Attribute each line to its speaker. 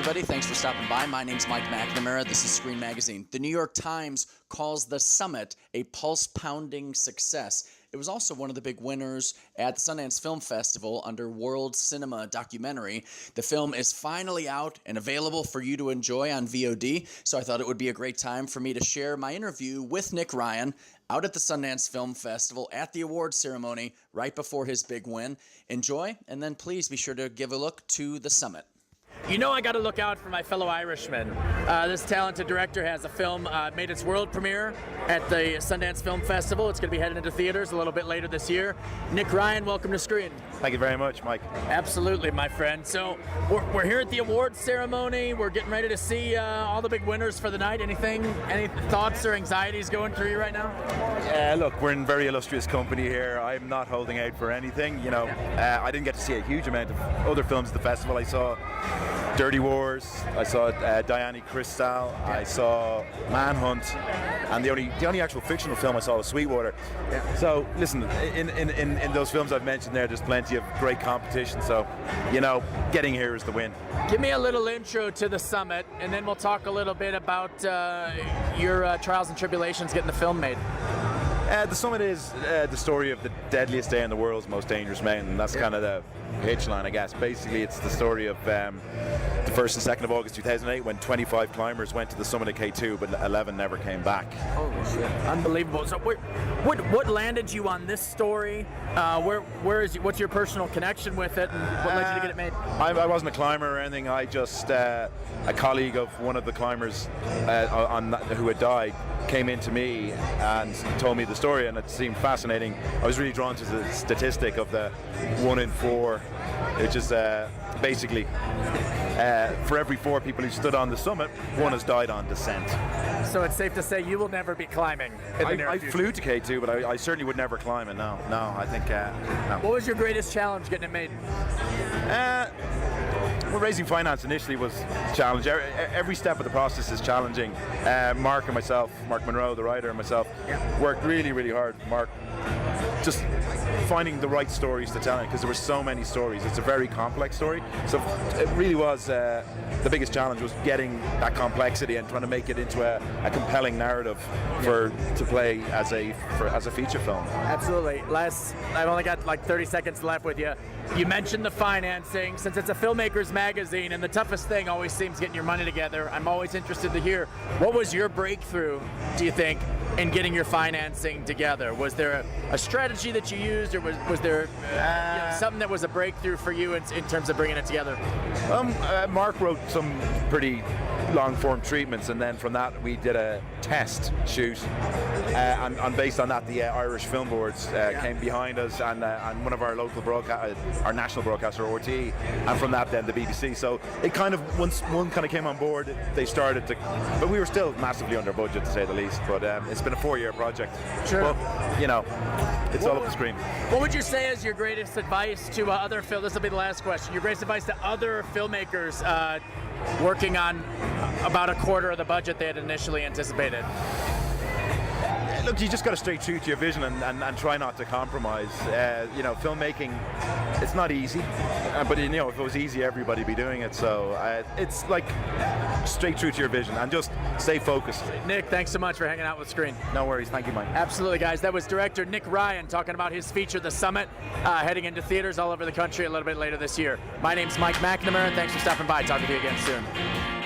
Speaker 1: everybody. Thanks for stopping by. My name's Mike McNamara. This is Screen Magazine. The New York Times calls The Summit a pulse-pounding success. It was also one of the big winners at the Sundance Film Festival under World Cinema Documentary. The film is finally out and available for you to enjoy on VOD, so I thought it would be a great time for me to share my interview with Nick Ryan out at the Sundance Film Festival at the awards ceremony right before his big win. Enjoy, and then please be sure to give a look to The Summit.
Speaker 2: You know I got to look out for my fellow Irishmen. This talented director has a film made its world premiere at the Sundance Film Festival. It's going to be headed into theaters a little bit later this year. Nick Ryan, welcome to Screen.
Speaker 3: Thank you very much, Mike.
Speaker 2: Absolutely, my friend. So we're here at the awards ceremony. We're getting ready to see all the big winners for the night. Any thoughts or anxieties going through you right now?
Speaker 3: Look, we're in very illustrious company here. I'm not holding out for anything. You know, I didn't get to see a huge amount of other films at the festival. I saw Dirty Wars, I saw Diane Crystal, I saw Manhunt, and the only actual fictional film I saw was Sweetwater. Yeah. So listen, in those films I've mentioned there's plenty of great competition. So, you know, getting here is the win.
Speaker 2: Give me a little intro to The Summit, and then we'll talk a little bit about your trials and tribulations getting the film made.
Speaker 3: The Summit is the story of the deadliest day in the world's most dangerous mountain. That's kind of the pitch line, I guess. Basically, it's the story of the 1st and 2nd of August 2008 when 25 climbers went to the summit of K2, but 11 never came back.
Speaker 2: Holy shit. Unbelievable. So what landed you on this story? What's your personal connection with it, and what led you to get it made?
Speaker 3: I wasn't a climber or anything. I just, a colleague of one of the climbers who had died came in to me and told me the story, and it seemed fascinating. I was really drawn to the statistic of the 1 in 4, which is basically for every 4 people who stood on the summit, 1 has died on descent.
Speaker 2: So it's safe to say you will never be climbing in the near
Speaker 3: I
Speaker 2: future.
Speaker 3: flew to K2, but I certainly would never climb it. No, I think no.
Speaker 2: What was your greatest challenge getting it made?
Speaker 3: Well, raising finance initially was a challenge. Every step of the process is challenging. Mark Monroe, the writer, and myself worked really, really hard. Mark just finding the right stories to tell it, because there were so many stories. It's a very complex story. So it really was the biggest challenge was getting that complexity and trying to make it into a compelling narrative to play as a feature film.
Speaker 2: Absolutely. I've only got like 30 seconds left with you. You mentioned the financing. Since it's a filmmaker's magazine, and the toughest thing always seems getting your money together, I'm always interested to hear, what was your breakthrough, do you think, in getting your financing together? Was there a strategy that you used, or was there something that was a breakthrough for you in terms of bringing it together?
Speaker 3: Mark wrote some pretty long-form treatments, and then from that we did a test shoot, and based on that the Irish Film Boards came behind us, and one of our local our national broadcaster RT, and from that then the BBC. So it kind of, once one kind of came on board, they started to, but we were still massively under budget to say the least. But it's been a 4-year project. Sure. But, you know, it's all up the screen.
Speaker 2: What would you say is your greatest advice to other this will be the last question, your greatest advice to other filmmakers working on about a quarter of the budget they had initially anticipated?
Speaker 3: Look, you just got to stay true to your vision and try not to compromise. You know, filmmaking, it's not easy, but you know, if it was easy, everybody would be doing it. So it's like stay true to your vision and just stay focused.
Speaker 2: Nick, thanks so much for hanging out with Screen.
Speaker 3: No worries, thank you, Mike.
Speaker 2: Absolutely, guys. That was director Nick Ryan talking about his feature, The Summit, heading into theaters all over the country a little bit later this year. My name's Mike McNamara. Thanks for stopping by. Talk with you again soon.